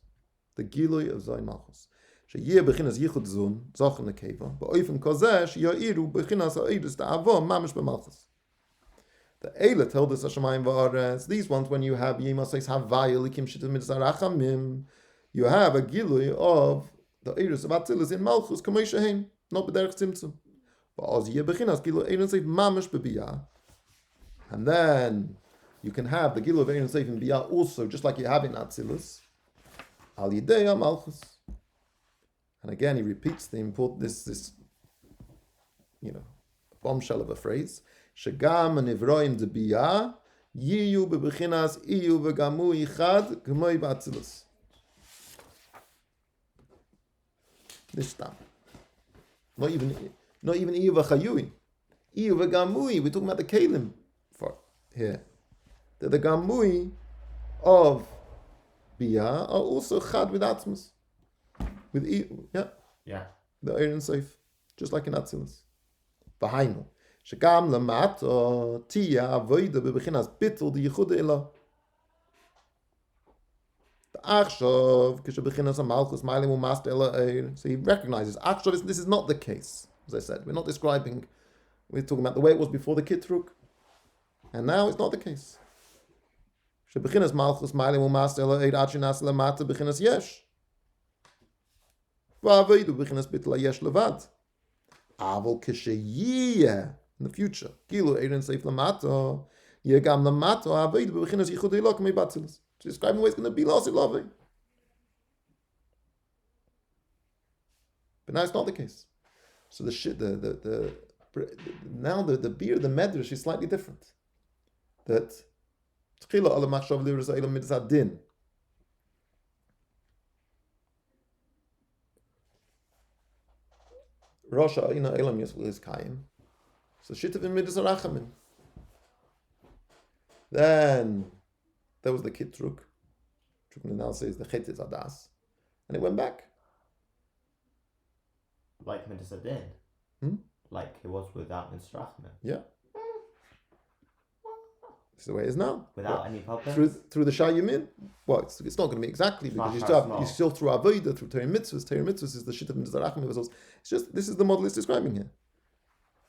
The Gilui of Zon Malchus. Sheyeh bechinas Yichud Zon, Zochen Nekeva, Ba'oifim Kozeh, Sheya'iru bechinas ha'edus da'avon, Mamish B'Malchus. The Eila told us Hashemayim v'Aretz. These ones, when you have Yema says Havaya Likim Shittim Mitzarachamim, you have a Gilui of the Eirus of Atzilus in Malchus Kamei Shehem, not B'derech Tzimtzum. And then you can have the Gilu of Ein Seif in Biyah also, just like you have in Atzilus, Al Yidei Malchus. And again, he repeats the important this bombshell of a phrase. Shagam Nivroim de Biyah Yiyu bebechinas Iyu vegamu Ichad G'moi B'Atzilus. This time, not even Iyu v'Chayui, Iyu v'Gamui. We're talking about the Kalim for here. The Gamui of Biyah are also Chad with Atzmus, with Iyu, the Ein Seif, just like in Atzilus. V'Hainu. Shagam lamato tiya avoida bebechinas bittul di yichud elah. The achshav kishabechinas amalchus mailim u'mast elah eir. So he recognizes achshav. This is not the case. As I said, we're not describing. We're talking about the way it was before the kitruk, and now it's not the case. Shabechinas malchus mailim u'mast elah eir achinas lamata bechinas yesh. V'avoida bechinas bittul yesh levad. Aval kishayiyah. In the future, Gilu Ein Seif Lamato, Yegam Lamato, Avoid Bechinas Yichud Elok Me Batzilis. Describing what it's going to be lost in love. But now it's not the case. So now the beer, the medrash is slightly different. That Tchila Ala Machshav Liras Elam Mitzad Din. Rosh Hashanah Elam Yisrael is Kayim. So Shitav in Midas Arachamin. Then there was the Kitruk. Truk now says the Chetis Adas. And it went back. Like Midas Adin. Like it was without Midas Rachman. Yeah. This is the way it is now. Without any problems? Through the Shayyumin? Well, it's not going to be exactly, because you still through Avodah, through Terei Mitzvahs. Terei Mitzvahs is the Shitav Midas Arachim. It's just, this is the model it's describing here.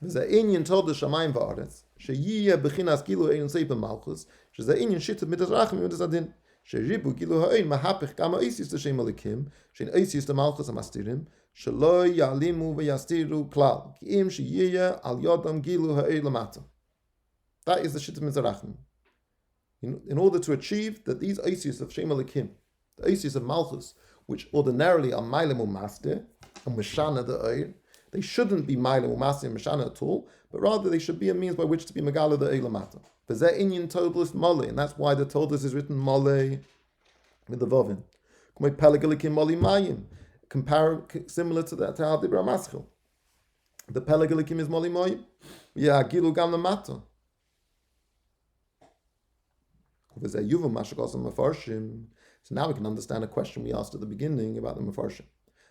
There's an Inyan told the Shamayim Va'aretz, Sheyiyah Bechinas Gilu Ein Seif Malchus, She's an Inyan Shitav Midas Arachim Midas Adin, Sheribu Gilu Ha'ein Mahapich Gama Isis to Shem Elikim, Shein Isis to Malchus Amastirim, Shaloi Yalimu Veyastiru Klal, Ki'im Sheyiyah Al Yodam Gilu Ha'ein Lamata. That is the Shitav Midas Arachim. In order to achieve that these Isis of Shem Elikim, the Isis of Malchus, which ordinarily are Mailim U'Master, and Meshana the Eir, they shouldn't be Mailim U'Master and Meshana at all, but rather they should be a means by which to be Megala the Eilamata. V'zeh Inyan Todlis Mole, and that's why the Todlis is written Mole with the Vovin. K'may Pelegalikim Moli Mayim, similar to that, to how Dibra Maschil. The Pelegalikim is Moli Mayim. Yeah, Gilu Gam Lamata. V'zeh Yuvam Mashakos Mefarshim. So now we can understand a question we asked at the beginning about the Mefarshim.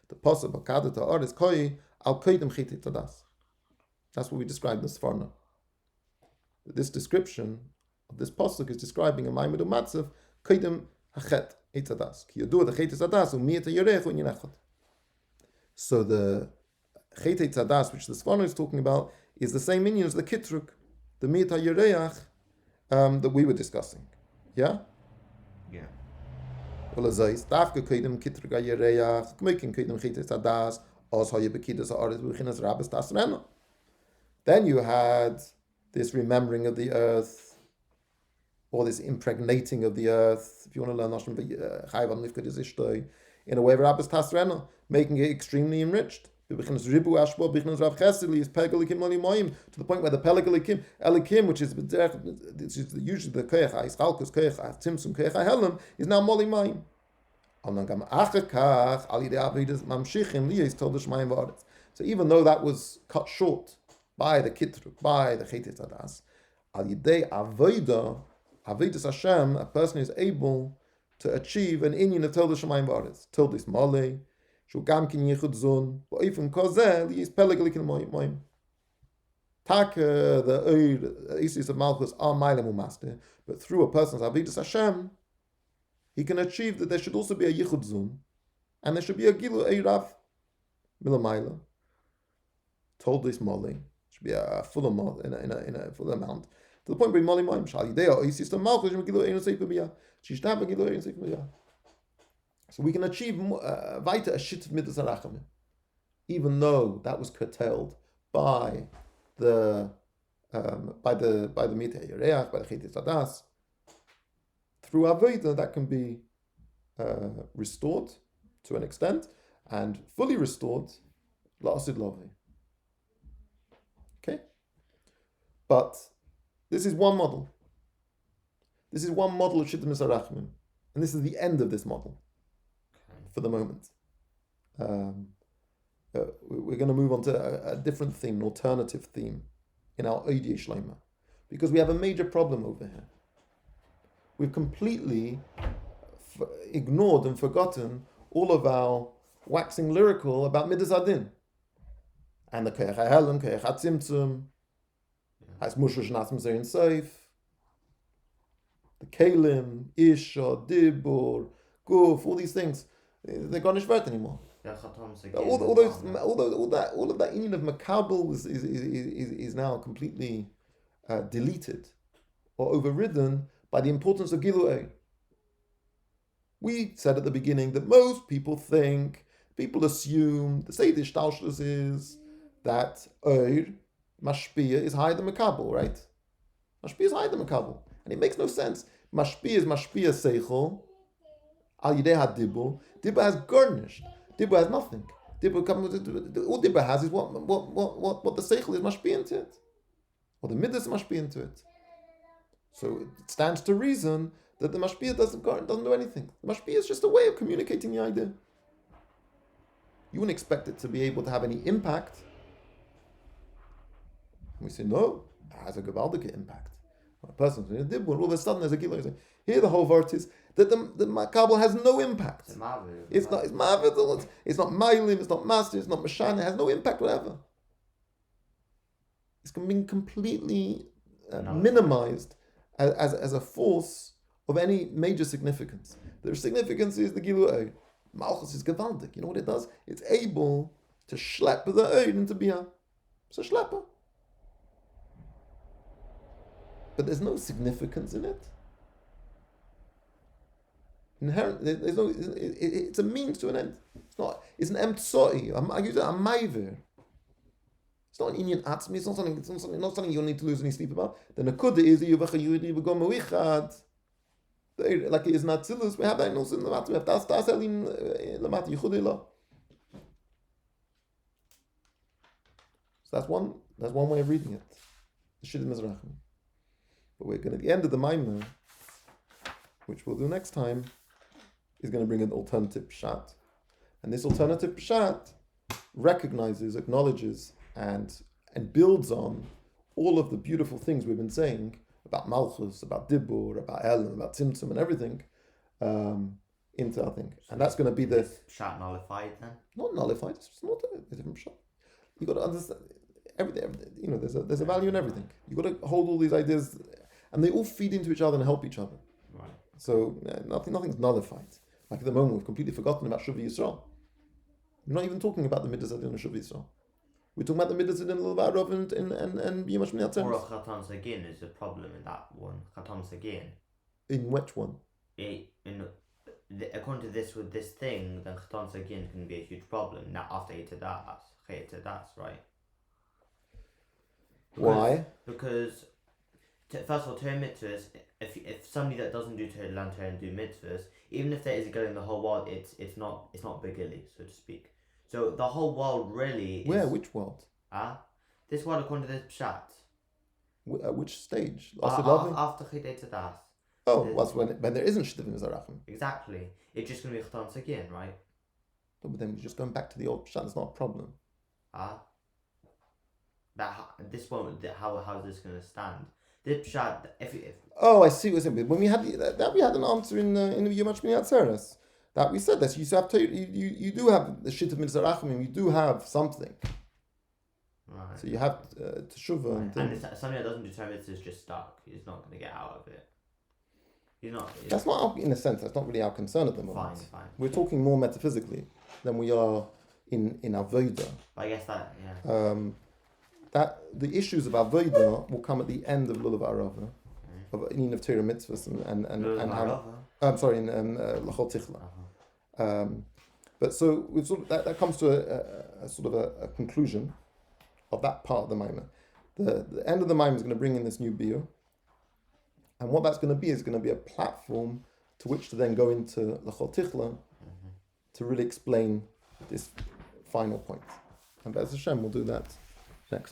The Pasuk Pakadeta Or is Koi Al Koidem Chiti Tadas. That's what we described in the Sfarna. This description of this pasuk is describing a Maimed Umatzav Koidem Hachet Itadas. Ki Yadu the Chet Tadas Umiyat Yerech Unyinachot. So the Chet Tadas, which the Sfarna is talking about, is the same meaning as the Kitruk, the Miyat Yereach that we were discussing. Yeah. Yeah. Well, as I staff Koidem Kitruk Yereach, Kmekin Koidem Chet Tadas. Then you had this remembering of the earth, or this impregnating of the earth, if you want to learn in a way of Rabbis Tasrena, making it extremely enriched. To the point where the Pelegalikim, Elikim, which is usually the Koyach, Chalkus Koyach, Timsum Koyach Helam, is now Moli Mayim. So even though that was cut short by the Kitruk, by the Chetit Adas, Al Yidei Avodas Hashem, a person is able to achieve an inyan of Toldos Shemayim V'Aretz. Toldos Malei, Shu Gam Kin Yichud Zun, V'Oifim Kozel Yis Pelegalikim Moim. Taka, the Isis of Malchus are Mailim U'Master, but through a person's Avodas Hashem, he can achieve that there should also be a Yichud Zun, and there should be a Gilu Eirav Milamayla. Told this Molly should be a full amount in a full amount to the point where Molly Moim Shal Yidei Isis to Malchus Gilu Ein Seif B'Yah. She should have a Gilu Ein Seif B'Yah. So we can achieve weiter a Shit Midas Arachamim, even though that was curtailed by the Mitei Yereach, by the Chetis Adas, through Avodah that can be restored to an extent, and fully restored La'asid Lavi. Okay? But this is one model. This is one model of Shittim Misarachim. And this is the end of this model for the moment. We're going to move on to a different theme, an alternative theme in our Oidiyah Shleima. Because we have a major problem over here. We've completely ignored and forgotten all of our waxing lyrical about Midas Adin. And the Keich HaHelem, Keich HaTzimtzum, Ha'is Mushrosh Nasim Zerin Seif, the Kalim, Isha, Dibur, Guf, all these things, they're not shvert anymore. All of that union of Makabel is now completely deleted or overridden by the importance of Gilu'eh. We said at the beginning that most people assume, the Seder Shtalshlus is that Mashpia is higher than Makabel, right? Mashpia is higher than Makabel. And it makes no sense. Mashpia is Mashpia Seichel, Al Yidei HaDibur. Dibur has garnished. Dibur has nothing. All Dibur has is what the Seichel is Mashpia into it. Or the Midas Mashpia into it. So it stands to reason that the Mashpia doesn't do anything. The Mashpia is just a way of communicating the idea. You wouldn't expect it to be able to have any impact. We say, no, it has a gewaldige impact. When a person's in a dibur, all of a sudden there's a gilur. Here the whole vart is that the Makabel has no impact. It's not Ma'avid, it's not Mailim, it's not Master, it's not Mashana, it has no impact whatever. It's been completely minimized as a force of any major significance. The significance is the Gilu'eh. Malchus is gewaldig. You know what it does? It's able to schlep the Eid into Bia. It's a schlepper. But there's no significance in it. Inherent, there's no. It's a means to an end. It's not. It's an emtsoi. I use it a maiver. It's not an Indian atzmi. It's not something you don't need to lose any sleep about. The nakuda is like it is not tzilus. We have that also in the matter. We have das elim lamat yichudila. So that's one way of reading it. The Shittim Mizrachim. But we're going to, at the end of the Maimon, which we'll do next time, is going to bring an alternative pshat. And this alternative pshat recognizes, acknowledges, and builds on all of the beautiful things we've been saying about Malchus, about Dibur, about Elam, about Tzimtzum, and everything into our thing. And that's going to be the... Pshat nullified then? Not nullified, it's just not a different pshat. You've got to understand... Everything, you know, there's a value in everything. You've got to hold all these ideas, and they all feed into each other and help each other. Right. So nothing's nullified. Like at the moment, we've completely forgotten about Shuvi Yisrael. We're not even talking about the Midas Adin of Shuvi Yisrael. We're talking about the Midas Adin of Lulavarov and Yom HaShmini Atzeres. Or Chatan Sagin is a problem in that one. Chatan Sagin. In which one? According to this, with this thing, then Chatan Sagin can be a huge problem. Now after Chayetadas, right? Why? Because first of all, Torah mitzvahs, if somebody that doesn't do Torah learn Torah and do mitzvahs, even if there is a girl in the whole world, it's not begilly, so to speak. So the whole world really is... Where? Which world? This world according to this pshat. At which stage? After Chayetadas. Das. Oh, that's when there isn't Shittim Mizarachim. Exactly. It's just going to be Chatan Sagin, right? No, but then we're just going back to the old pshat. It's not a problem. This won't. How is this going to stand? This pshat. If oh, I see what you're saying. When we had that, we had an answer in Yom HaShmini Atzeres that we said that you have to. You do have the Shittim Mizarachim. You do have something. Right. So you have Teshuvah and things. And somebody that doesn't do Torah mitzvahs is just stuck. He's not going to get out of it. That's not, in a sense, that's not really our concern at the moment. Fine. We're talking more metaphysically than we are in Avodah. I guess that, yeah. That the issues of Avodah will come at the end of Lulav Arava, of Torah mitzvahs and how. I'm sorry, in Lachol Tichla. But so we've sort of that comes to a sort of a conclusion of that part of the Maimon. The end of the Maimon is going to bring in this new biur, and what that's going to be is going to be a platform to which to then go into L'chol Tichla to really explain this final point. And Be'ez Hashem, we'll do that next time.